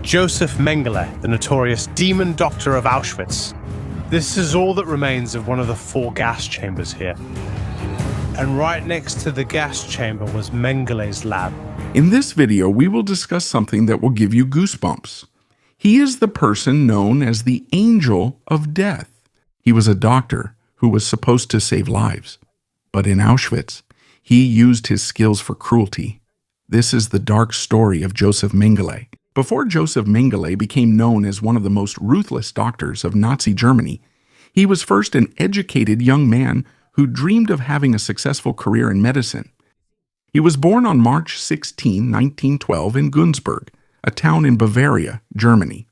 Josef Mengele, the notorious demon doctor of Auschwitz. This is all that remains of one of the 4 gas chambers here. And right next to the gas chamber was Mengele's lab. In this video, we will discuss something that will give you goosebumps. He is the person known as the Angel of Death. He was a doctor who was supposed to save lives. But in Auschwitz, he used his skills for cruelty. This is the dark story of Josef Mengele. Before Josef Mengele became known as one of the most ruthless doctors of Nazi Germany, he was first an educated young man who dreamed of having a successful career in medicine. He was born on March 16, 1912 in Günzburg, a town in Bavaria, Germany.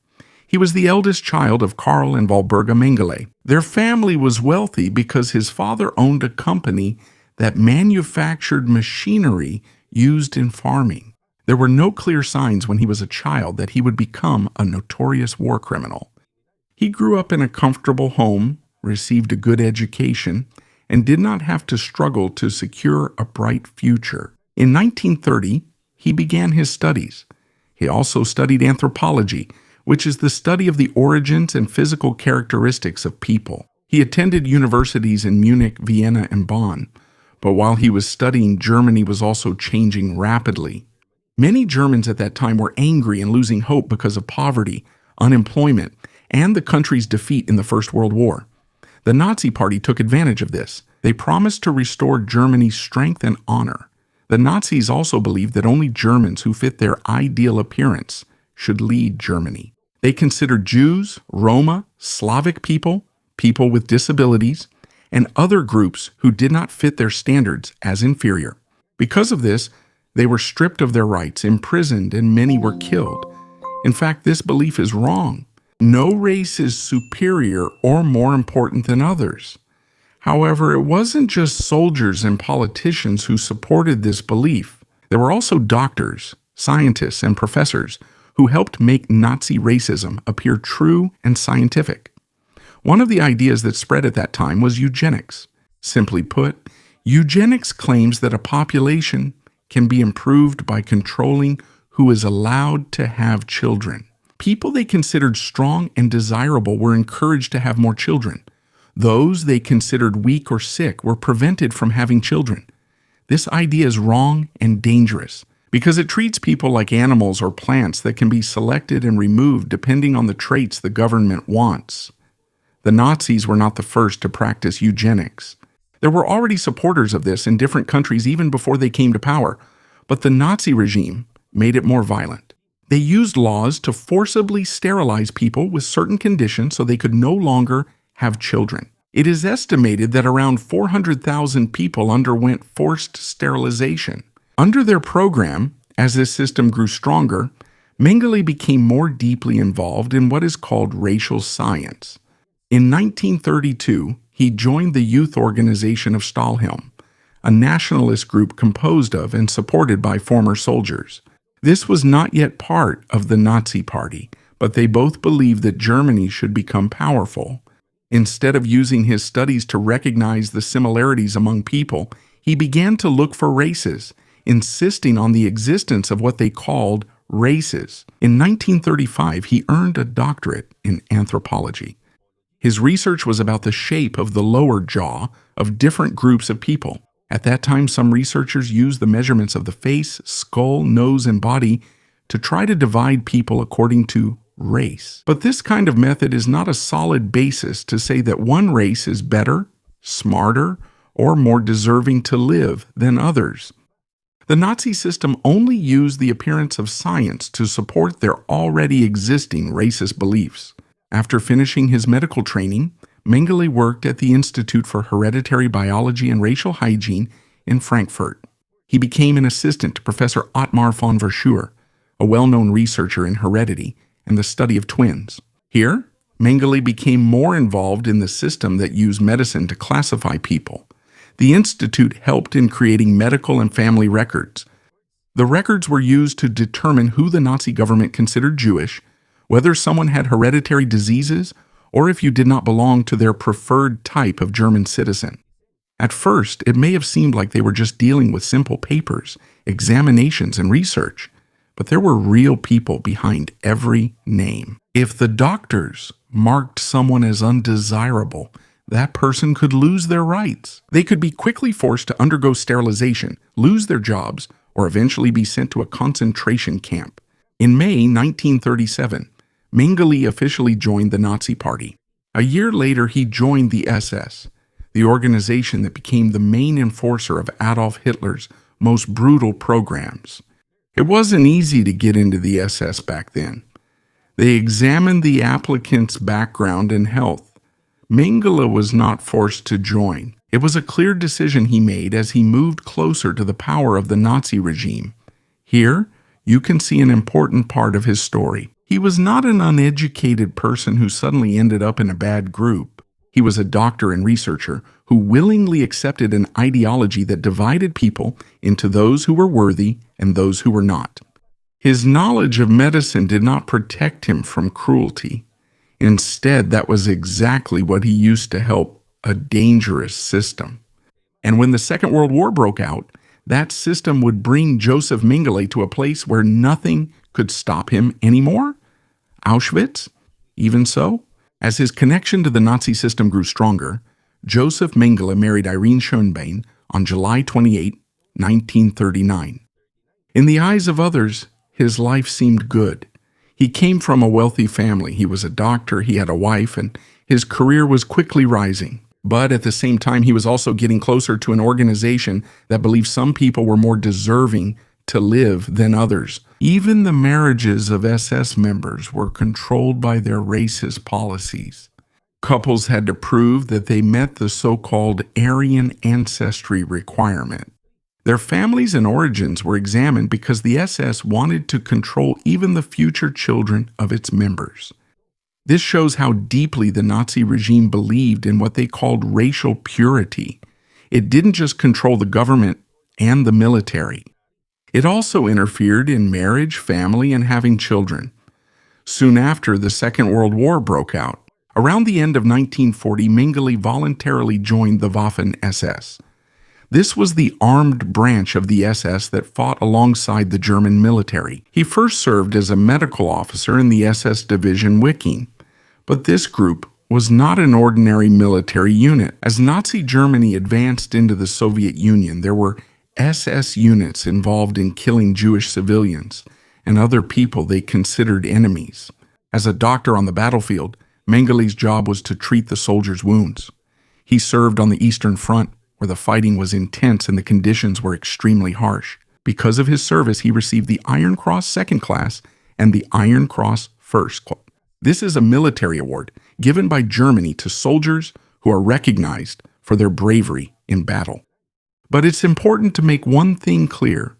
He was the eldest child of Karl and Walburga Mengele. Their family was wealthy because his father owned a company that manufactured machinery used in farming. There were no clear signs when he was a child that he would become a notorious war criminal. He grew up in a comfortable home, received a good education, and did not have to struggle to secure a bright future. In 1930, he began his studies. He also studied anthropology, which is the study of the origins and physical characteristics of people. He attended universities in Munich, Vienna, and Bonn. But while he was studying, Germany was also changing rapidly. Many Germans at that time were angry and losing hope because of poverty, unemployment, and the country's defeat in the First World War. The Nazi Party took advantage of this. They promised to restore Germany's strength and honor. The Nazis also believed that only Germans who fit their ideal appearance should lead Germany. They considered Jews, Roma, Slavic people, people with disabilities, and other groups who did not fit their standards as inferior. Because of this, they were stripped of their rights, imprisoned, and many were killed. In fact, this belief is wrong. No race is superior or more important than others. However, it wasn't just soldiers and politicians who supported this belief. There were also doctors, scientists, and professors who helped make Nazi racism appear true and scientific. One of the ideas that spread at that time was eugenics. Simply put, eugenics claims that a population can be improved by controlling who is allowed to have children. People they considered strong and desirable were encouraged to have more children. Those they considered weak or sick were prevented from having children. This idea is wrong and dangerous because it treats people like animals or plants that can be selected and removed depending on the traits the government wants. The Nazis were not the first to practice eugenics. There were already supporters of this in different countries even before they came to power, but the Nazi regime made it more violent. They used laws to forcibly sterilize people with certain conditions so they could no longer have children. It is estimated that around 400,000 people underwent forced sterilization. Under their program, as this system grew stronger, Mengele became more deeply involved in what is called racial science. In 1932, he joined the youth organization of Stahlhelm, a nationalist group composed of and supported by former soldiers. This was not yet part of the Nazi Party, but they both believed that Germany should become powerful. Instead of using his studies to recognize the similarities among people, he began to look for races, insisting on the existence of what they called races. In 1935, he earned a doctorate in anthropology. His research was about the shape of the lower jaw of different groups of people. At that time, some researchers used the measurements of the face, skull, nose, and body to try to divide people according to race. But this kind of method is not a solid basis to say that one race is better, smarter, or more deserving to live than others. The Nazi system only used the appearance of science to support their already existing racist beliefs. After finishing his medical training, Mengele worked at the Institute for Hereditary Biology and Racial Hygiene in Frankfurt. He became an assistant to Professor Ottmar von Verschuer, a well-known researcher in heredity and the study of twins. Here, Mengele became more involved in the system that used medicine to classify people. The Institute helped in creating medical and family records. The records were used to determine who the Nazi government considered Jewish, whether someone had hereditary diseases, or if you did not belong to their preferred type of German citizen. At first, it may have seemed like they were just dealing with simple papers, examinations, and research, but there were real people behind every name. If the doctors marked someone as undesirable, that person could lose their rights. They could be quickly forced to undergo sterilization, lose their jobs, or eventually be sent to a concentration camp. In May 1937, Mengele officially joined the Nazi Party. A year later, he joined the SS, the organization that became the main enforcer of Adolf Hitler's most brutal programs. It wasn't easy to get into the SS back then. They examined the applicant's background and health. Mengele was not forced to join. It was a clear decision he made as he moved closer to the power of the Nazi regime. Here, you can see an important part of his story. He was not an uneducated person who suddenly ended up in a bad group. He was a doctor and researcher who willingly accepted an ideology that divided people into those who were worthy and those who were not. His knowledge of medicine did not protect him from cruelty. Instead, that was exactly what he used to help a dangerous system. And when the Second World War broke out, that system would bring Josef Mengele to a place where nothing could stop him anymore. Auschwitz? Even so, as his connection to the Nazi system grew stronger, Josef Mengele married Irene Schönbein on July 28, 1939. In the eyes of others, his life seemed good. He came from a wealthy family. He was a doctor, he had a wife, and his career was quickly rising. But at the same time, he was also getting closer to an organization that believed some people were more deserving to live than others. Even the marriages of SS members were controlled by their racist policies. Couples had to prove that they met the so-called Aryan ancestry requirement. Their families and origins were examined because the SS wanted to control even the future children of its members. This shows how deeply the Nazi regime believed in what they called racial purity. It didn't just control the government and the military. It also interfered in marriage, family, and having children. Soon after, the Second World War broke out. Around the end of 1940, Mengele voluntarily joined the Waffen-SS. This was the armed branch of the SS that fought alongside the German military. He first served as a medical officer in the SS division Wiking. But this group was not an ordinary military unit. As Nazi Germany advanced into the Soviet Union, there were SS units involved in killing Jewish civilians and other people they considered enemies. As a doctor on the battlefield, Mengele's job was to treat the soldiers' wounds. He served on the Eastern Front, where the fighting was intense and the conditions were extremely harsh. Because of his service, he received the Iron Cross Second Class and the Iron Cross First Class. This is a military award given by Germany to soldiers who are recognized for their bravery in battle. But it's important to make one thing clear.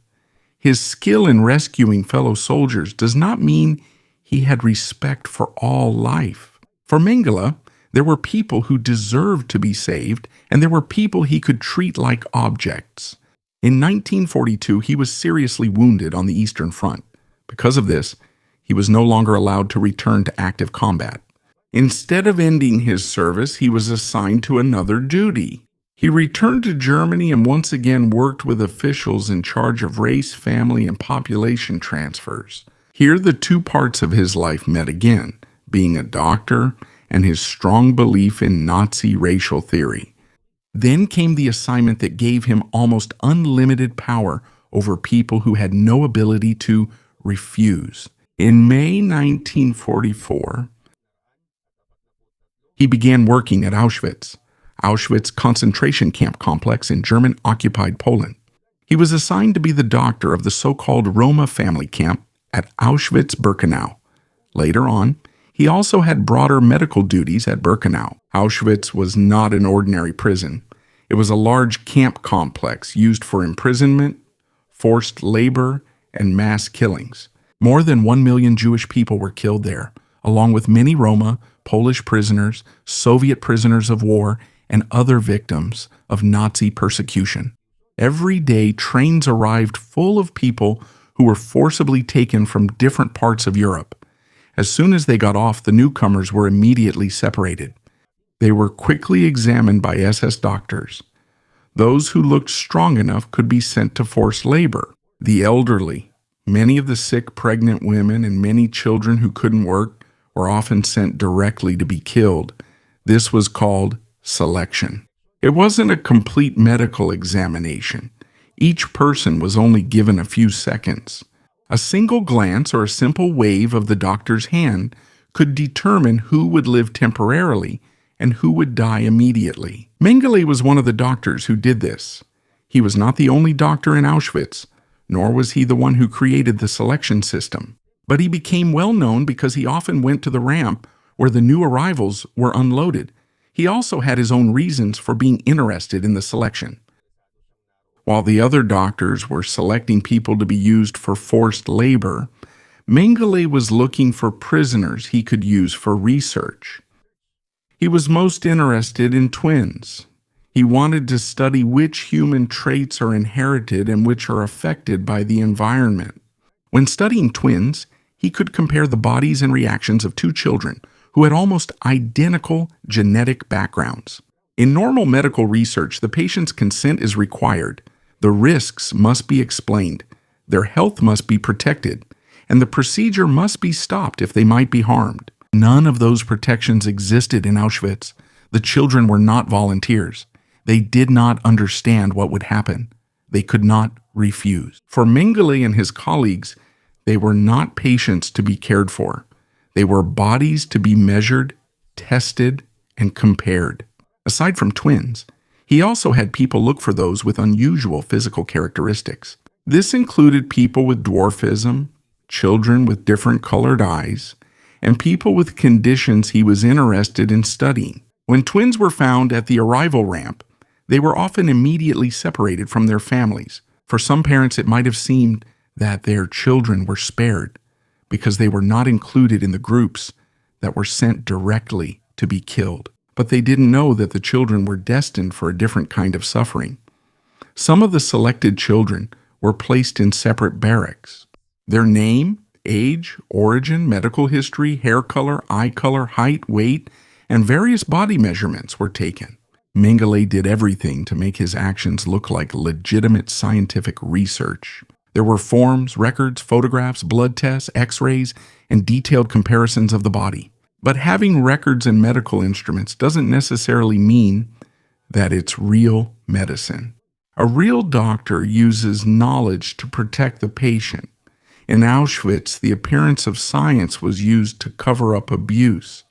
His skill in rescuing fellow soldiers does not mean he had respect for all life. For Mengele, there were people who deserved to be saved, and there were people he could treat like objects. In 1942, he was seriously wounded on the Eastern Front. Because of this, he was no longer allowed to return to active combat. Instead of ending his service, he was assigned to another duty. He returned to Germany and once again worked with officials in charge of race, family, and population transfers. Here, the two parts of his life met again, being a doctor and his strong belief in Nazi racial theory. Then came the assignment that gave him almost unlimited power over people who had no ability to refuse. In May 1944, he began working at Auschwitz concentration camp complex in German-occupied Poland. He was assigned to be the doctor of the so-called Roma family camp at Auschwitz-Birkenau. Later on, he also had broader medical duties at Birkenau. Auschwitz was not an ordinary prison. It was a large camp complex used for imprisonment, forced labor, and mass killings. More than 1 million Jewish people were killed there, along with many Roma, Polish prisoners, Soviet prisoners of war, and other victims of Nazi persecution. Every day, trains arrived full of people who were forcibly taken from different parts of Europe. As soon as they got off, the newcomers were immediately separated. They were quickly examined by SS doctors. Those who looked strong enough could be sent to forced labor. The elderly, Many of the sick pregnant women and many children who couldn't work were often sent directly to be killed. This was called selection. It wasn't a complete medical examination. Each person was only given a few seconds. A single glance or a simple wave of the doctor's hand could determine who would live temporarily and who would die immediately. Mengele was one of the doctors who did this. He was not the only doctor in Auschwitz, nor was he the one who created the selection system. But he became well known because he often went to the ramp where the new arrivals were unloaded. He also had his own reasons for being interested in the selection. While the other doctors were selecting people to be used for forced labor, Mengele was looking for prisoners he could use for research. He was most interested in twins. He wanted to study which human traits are inherited and which are affected by the environment. When studying twins, he could compare the bodies and reactions of two children who had almost identical genetic backgrounds. In normal medical research, the patient's consent is required. The risks must be explained, their health must be protected, and the procedure must be stopped if they might be harmed. None of those protections existed in Auschwitz. The children were not volunteers. They did not understand what would happen. They could not refuse. For Mengele and his colleagues, they were not patients to be cared for. They were bodies to be measured, tested, and compared. Aside from twins, he also had people look for those with unusual physical characteristics. This included people with dwarfism, children with different colored eyes, and people with conditions he was interested in studying. When twins were found at the arrival ramp, they were often immediately separated from their families. For some parents, it might have seemed that their children were spared because they were not included in the groups that were sent directly to be killed. But they didn't know that the children were destined for a different kind of suffering. Some of the selected children were placed in separate barracks. Their name, age, origin, medical history, hair color, eye color, height, weight, and various body measurements were taken. Mengele did everything to make his actions look like legitimate scientific research. There were forms, records, photographs, blood tests, x-rays, and detailed comparisons of the body. But having records and medical instruments doesn't necessarily mean that it's real medicine. A real doctor uses knowledge to protect the patient. In Auschwitz, the appearance of science was used to cover up abuse.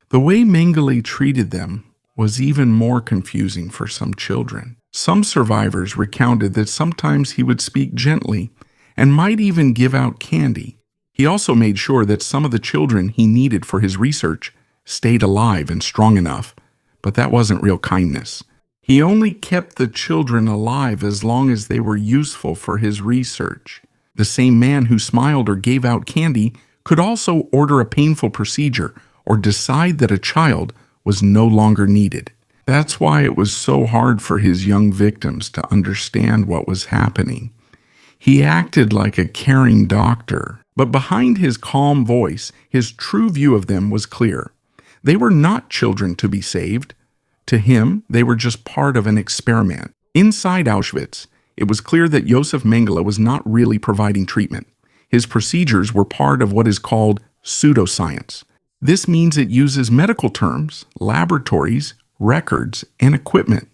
The way Mengele treated them was even more confusing for some children. Some survivors recounted that sometimes he would speak gently and might even give out candy. He also made sure that some of the children he needed for his research stayed alive and strong enough, but that wasn't real kindness. He only kept the children alive as long as they were useful for his research. The same man who smiled or gave out candy could also order a painful procedure or decide that a child was no longer needed. That's why it was so hard for his young victims to understand what was happening. He acted like a caring doctor, but behind his calm voice, his true view of them was clear. They were not children to be saved. To him, they were just part of an experiment. Inside Auschwitz, it was clear that Josef Mengele was not really providing treatment. His procedures were part of what is called pseudoscience. This means it uses medical terms, laboratories, records, and equipment,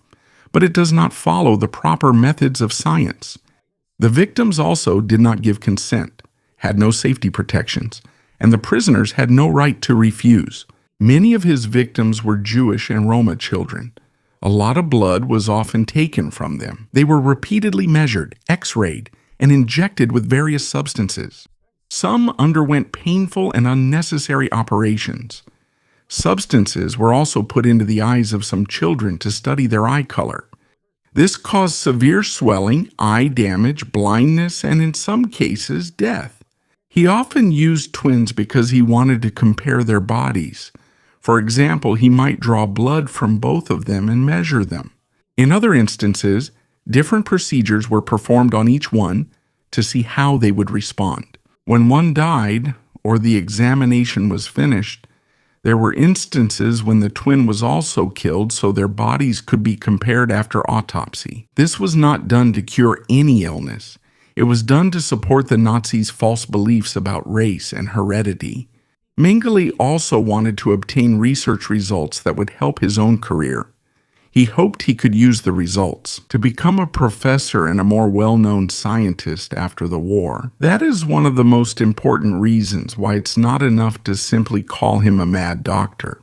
but it does not follow the proper methods of science. The victims also did not give consent, had no safety protections, and the prisoners had no right to refuse. Many of his victims were Jewish and Roma children. A lot of blood was often taken from them. They were repeatedly measured, x-rayed, and injected with various substances. Some underwent painful and unnecessary operations. Substances were also put into the eyes of some children to study their eye color. This caused severe swelling, eye damage, blindness, and in some cases, death. He often used twins because he wanted to compare their bodies. For example, he might draw blood from both of them and measure them. In other instances, different procedures were performed on each one to see how they would respond. When one died, or the examination was finished, there were instances when the twin was also killed so their bodies could be compared after autopsy. This was not done to cure any illness. It was done to support the Nazis' false beliefs about race and heredity. Mengele also wanted to obtain research results that would help his own career. He hoped he could use the results to become a professor and a more well-known scientist after the war. That is one of the most important reasons why it's not enough to simply call him a mad doctor.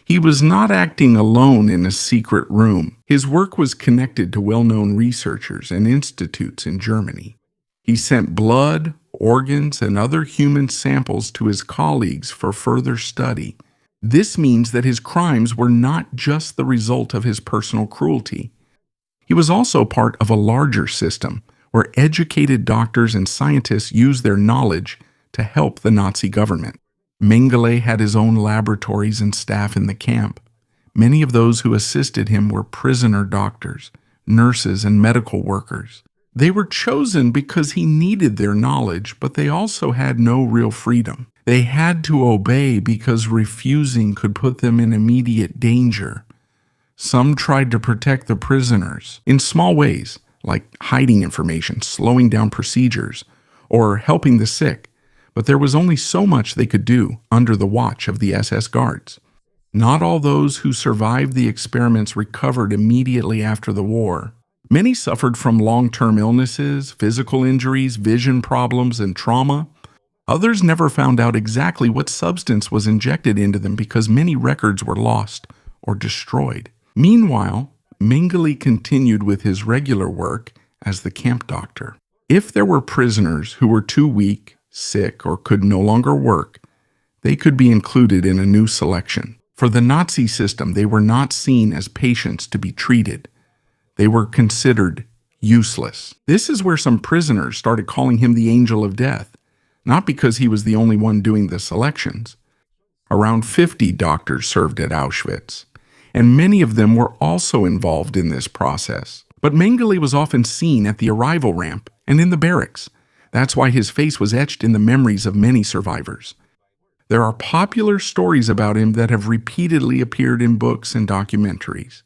He was not acting alone in a secret room. His work was connected to well-known researchers and institutes in Germany. He sent blood, organs, and other human samples to his colleagues for further study. This means that his crimes were not just the result of his personal cruelty. He was also part of a larger system where educated doctors and scientists used their knowledge to help the Nazi government. Mengele had his own laboratories and staff in the camp. Many of those who assisted him were prisoner doctors, nurses, and medical workers. They were chosen because he needed their knowledge, but they also had no real freedom. They had to obey because refusing could put them in immediate danger. Some tried to protect the prisoners in small ways, like hiding information, slowing down procedures, or helping the sick, but there was only so much they could do under the watch of the SS guards. Not all those who survived the experiments recovered immediately after the war. Many suffered from long-term illnesses, physical injuries, vision problems, and trauma. Others never found out exactly what substance was injected into them because many records were lost or destroyed. Meanwhile, Mengele continued with his regular work as the camp doctor. If there were prisoners who were too weak, sick, or could no longer work, they could be included in a new selection. For the Nazi system, they were not seen as patients to be treated. They were considered useless. This is where some prisoners started calling him the Angel of Death, not because he was the only one doing the selections. Around 50 doctors served at Auschwitz, and many of them were also involved in this process. But Mengele was often seen at the arrival ramp and in the barracks. That's why his face was etched in the memories of many survivors. There are popular stories about him that have repeatedly appeared in books and documentaries.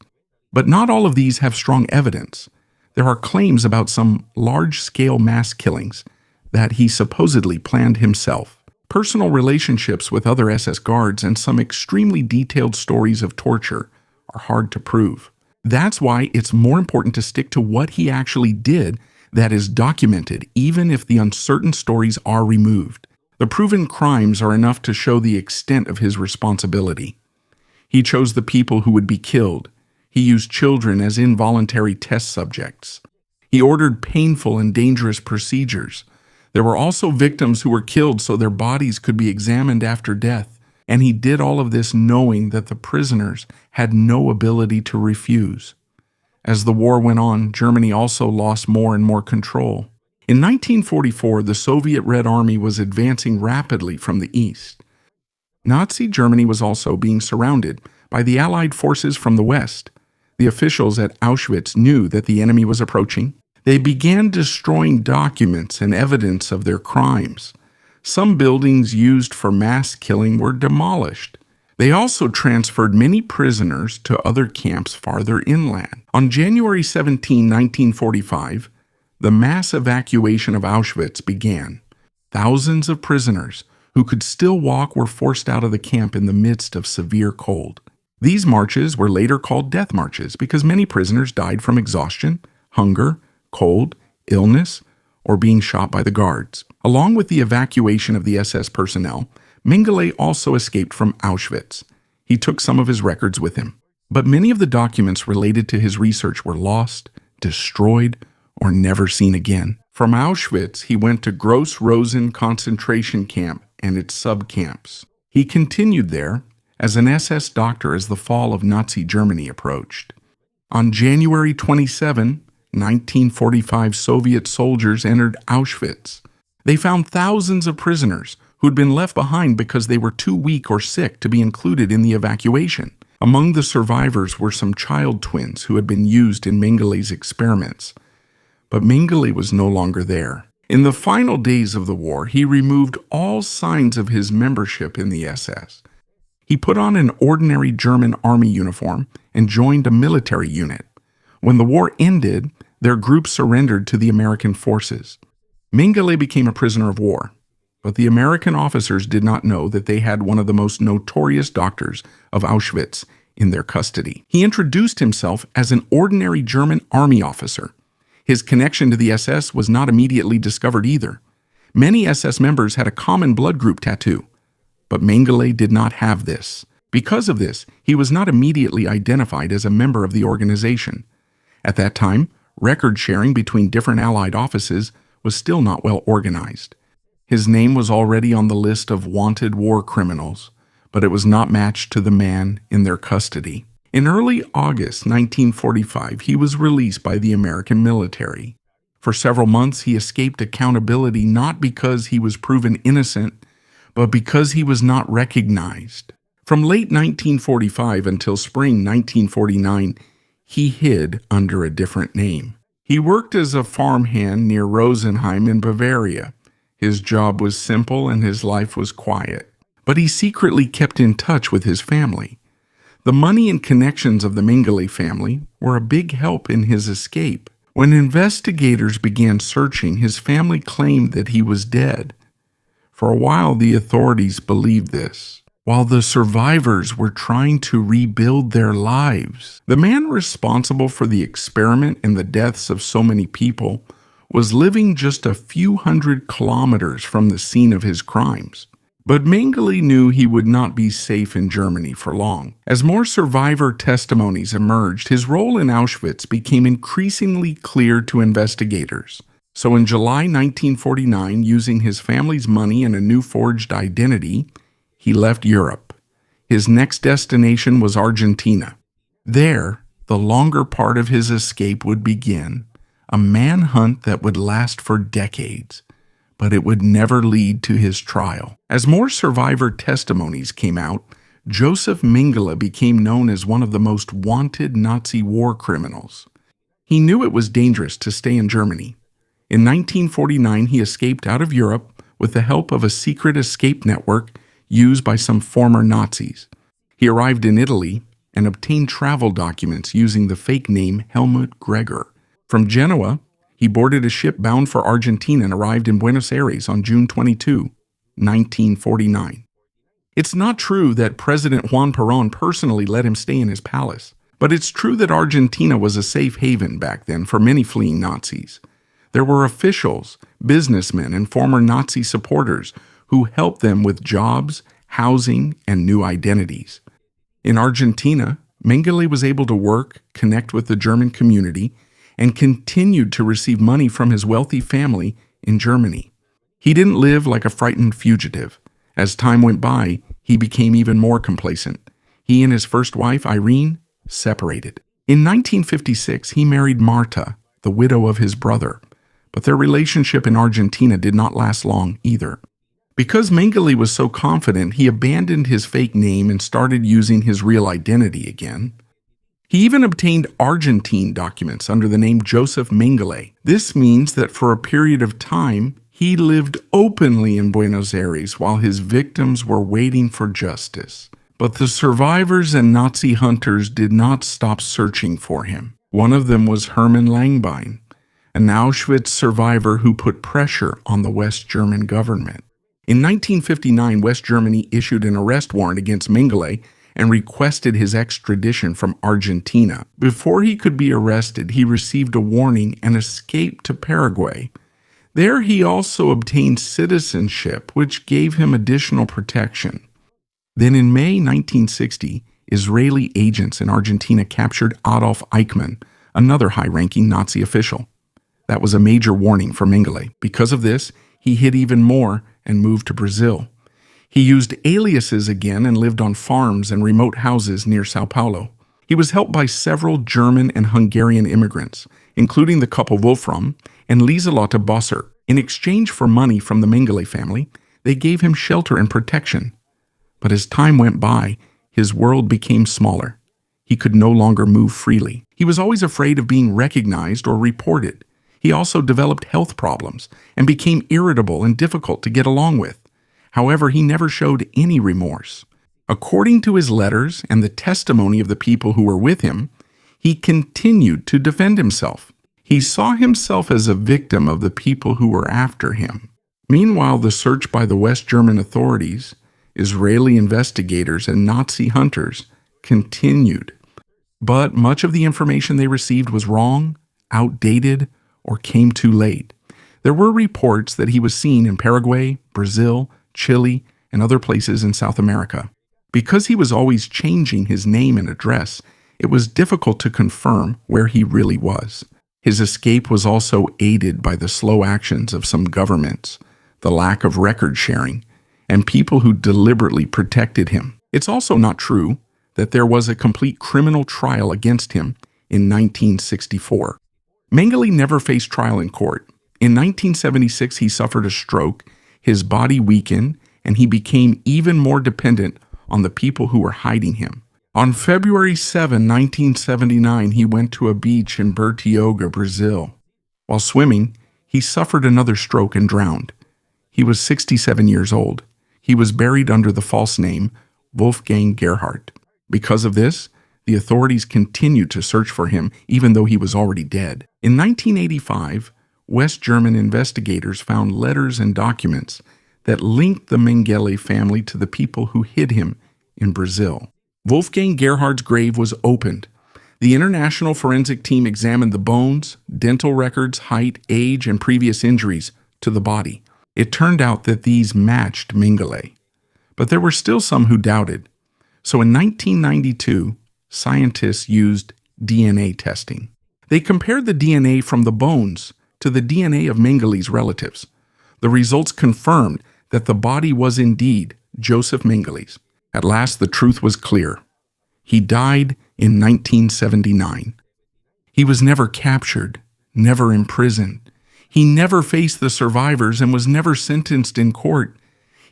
But not all of these have strong evidence. There are claims about some large-scale mass killings that he supposedly planned himself, personal relationships with other SS guards, and some extremely detailed stories of torture are hard to prove. That's why it's more important to stick to what he actually did that is documented, even if the uncertain stories are removed. The proven crimes are enough to show the extent of his responsibility. He chose the people who would be killed. He used children as involuntary test subjects. He ordered painful and dangerous procedures. There were also victims who were killed so their bodies could be examined after death, and he did all of this knowing that the prisoners had no ability to refuse. As the war went on, Germany also lost more and more control. In 1944, the Soviet Red Army was advancing rapidly from the east. Nazi Germany was also being surrounded by the Allied forces from the west. The officials at Auschwitz knew that the enemy was approaching. They began destroying documents and evidence of their crimes. Some buildings used for mass killing were demolished. They also transferred many prisoners to other camps farther inland. On January 17, 1945, the mass evacuation of Auschwitz began. Thousands of prisoners who could still walk were forced out of the camp in the midst of severe cold. These marches were later called death marches because many prisoners died from exhaustion, hunger, cold, illness, or being shot by the guards. Along with the evacuation of the SS personnel, Mengele also escaped from Auschwitz. He took some of his records with him, but many of the documents related to his research were lost, destroyed, or never seen again. From Auschwitz, he went to Gross Rosen concentration camp and its subcamps. He continued there as an SS doctor as the fall of Nazi Germany approached. On January 27, 1945, Soviet soldiers entered Auschwitz. They found thousands of prisoners who'd been left behind because they were too weak or sick to be included in the evacuation. Among the survivors were some child twins who had been used in Mengele's experiments. But Mengele was no longer there. In the final days of the war, he removed all signs of his membership in the SS. He put on an ordinary German army uniform and joined a military unit. When the war ended, their group surrendered to the American forces. Mengele became a prisoner of war, but the American officers did not know that they had one of the most notorious doctors of Auschwitz in their custody. He introduced himself as an ordinary German army officer. His connection to the SS was not immediately discovered either. Many SS members had a common blood group tattoo, but Mengele did not have this. Because of this, he was not immediately identified as a member of the organization. At that time, record sharing between different Allied offices was still not well organized. His name was already on the list of wanted war criminals, but it was not matched to the man in their custody. In early August 1945, he was released by the American military. For several months, he escaped accountability not because he was proven innocent, but because he was not recognized. From late 1945 until spring 1949, he hid under a different name. He worked as a farmhand near Rosenheim in Bavaria. His job was simple and his life was quiet, but he secretly kept in touch with his family. The money and connections of the Mengele family were a big help in his escape. When investigators began searching, his family claimed that he was dead. For a while, the authorities believed this, while the survivors were trying to rebuild their lives. The man responsible for the experiment and the deaths of so many people was living just a few hundred kilometers from the scene of his crimes. But Mengele knew he would not be safe in Germany for long. As more survivor testimonies emerged, his role in Auschwitz became increasingly clear to investigators. So in July 1949, using his family's money and a new forged identity, he left Europe. His next destination was Argentina. There, the longer part of his escape would begin, a manhunt that would last for decades, but it would never lead to his trial. As more survivor testimonies came out, Josef Mengele became known as one of the most wanted Nazi war criminals. He knew it was dangerous to stay in Germany. In 1949, he escaped out of Europe with the help of a secret escape network used by some former Nazis. He arrived in Italy and obtained travel documents using the fake name Helmut Gregor. From Genoa, he boarded a ship bound for Argentina and arrived in Buenos Aires on June 22, 1949. It's not true that President Juan Perón personally let him stay in his palace, but it's true that Argentina was a safe haven back then for many fleeing Nazis. There were officials, businessmen, and former Nazi supporters who helped them with jobs, housing, and new identities. In Argentina, Mengele was able to work, connect with the German community, and continued to receive money from his wealthy family in Germany. He didn't live like a frightened fugitive. As time went by, he became even more complacent. He and his first wife, Irene, separated. In 1956, he married Marta, the widow of his brother, but their relationship in Argentina did not last long either. Because Mengele was so confident, he abandoned his fake name and started using his real identity again. He even obtained Argentine documents under the name Josef Mengele. This means that for a period of time, he lived openly in Buenos Aires while his victims were waiting for justice. But the survivors and Nazi hunters did not stop searching for him. One of them was Hermann Langbein, an Auschwitz survivor who put pressure on the West German government. In 1959, West Germany issued an arrest warrant against Mengele and requested his extradition from Argentina. Before he could be arrested, he received a warning and escaped to Paraguay. There he also obtained citizenship, which gave him additional protection. Then in May 1960, Israeli agents in Argentina captured Adolf Eichmann, another high-ranking Nazi official. That was a major warning for Mengele. Because of this, he hid even more and moved to Brazil. He used aliases again and lived on farms and remote houses near Sao Paulo. He was helped by several German and Hungarian immigrants, including the couple Wolfram and Lieselotte Bossert. In exchange for money from the Mengele family, they gave him shelter and protection. But as time went by, his world became smaller. He could no longer move freely. He was always afraid of being recognized or reported. He also developed health problems and became irritable and difficult to get along with. However, he never showed any remorse. According to his letters and the testimony of the people who were with him, he continued to defend himself. He He saw himself as a victim of the people who were after him. Meanwhile, the search by the West German authorities, Israeli investigators, and Nazi hunters continued. But much of the information they received was wrong, outdated, or came too late. There were reports that he was seen in Paraguay, Brazil, Chile, and other places in South America. Because he was always changing his name and address, it was difficult to confirm where he really was. His escape was also aided by the slow actions of some governments, the lack of record sharing, and people who deliberately protected him. It's also not true that there was a complete criminal trial against him in 1964. Mengele never faced trial in court. In 1976, he suffered a stroke, his body weakened, and he became even more dependent on the people who were hiding him. On February 7, 1979, he went to a beach in Bertioga, Brazil. While swimming, he suffered another stroke and drowned. He was 67 years old. He was buried under the false name Wolfgang Gerhardt. Because of this, the authorities continued to search for him even though he was already dead. In 1985, West German investigators found letters and documents that linked the Mengele family to the people who hid him in Brazil. Wolfgang Gerhardt's grave was opened. The international forensic team examined the bones, dental records, height, age, and previous injuries to the body. It turned out that these matched Mengele. But there were still some who doubted. So in 1992, scientists used DNA testing. They compared the DNA from the bones to the DNA of Mengele's relatives. The results confirmed that the body was indeed Josef Mengele's. At last, the truth was clear. He died in 1979. He was never captured, never imprisoned. He never faced the survivors and was never sentenced in court.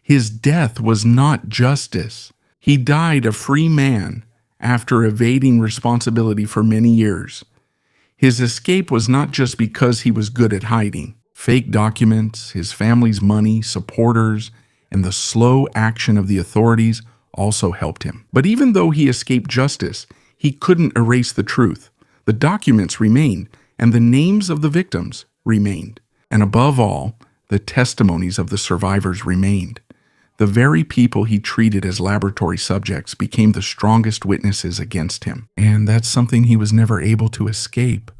His death was not justice. He died a free man after evading responsibility for many years. His escape was not just because he was good at hiding. Fake documents, his family's money, supporters, and the slow action of the authorities also helped him. But even though he escaped justice, he couldn't erase the truth. The documents remained, and the names of the victims remained. And above all, the testimonies of the survivors remained. The very people he treated as laboratory subjects became the strongest witnesses against him. And that's something he was never able to escape.